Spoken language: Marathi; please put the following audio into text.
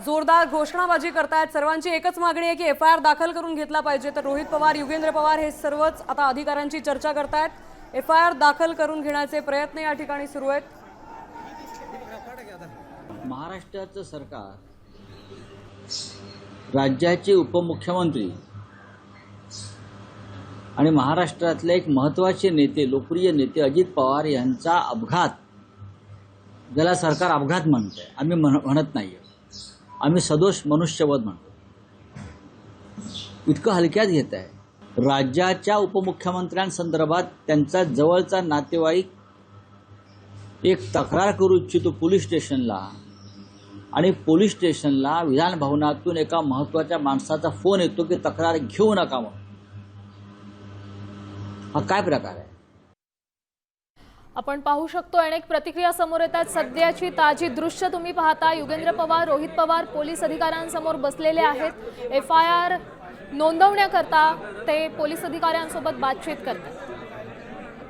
जोरदार घोषणाबाजी करतायत। सर्वांची एकच मागणी आहे की एफआयआर दाखल करून घेतला पाहिजे। तर रोहित पवार, युगेंद्र पवार हे सर्वच आता अधिकाऱ्यांची चर्चा करतायत। एफआयआर दाखल करून घेण्याचे प्रयत्न या ठिकाणी सुरू आहेत। महाराष्ट्राचं सरकार, राज्याचे उपमुख्यमंत्री आणि महाराष्ट्रातले एक महत्त्वाचे नेते, लोकप्रिय नेते अजित पवार यांचा अपघात, ज्याला सरकार अपघात म्हणतंय, आम्ही म्हणत नाही, आम्ही सदोष मनुष्यवध म्हणतो, इतकं हलक्यात घेत आहे। राज्याच्या उपमुख्यमंत्र्यांसंदर्भात त्यांचा जवळचा नातेवाईक एक तक्रार करू इच्छितो पोलीस स्टेशनला, आणि पोलीस स्टेशनला विधान भवनातून एका महत्त्वाच्या माणसाचा फोन येतो की तक्रार घेऊ नका म्हणून। हा काय प्रकार आहे? आपण पाहू शकतो अनेक प्रतिक्रिया समोर येतात। सध्याची ताजी दृश्य तुम्ही पाहता, युगेंद्र पवार, रोहित पवार पोलीस अधिकाऱ्यांसमोर बसलेले आहेत। एफआयआर नोंदवण्याकरता ते पोलीस अधिकाऱ्यांसोबत बातचीत करतात।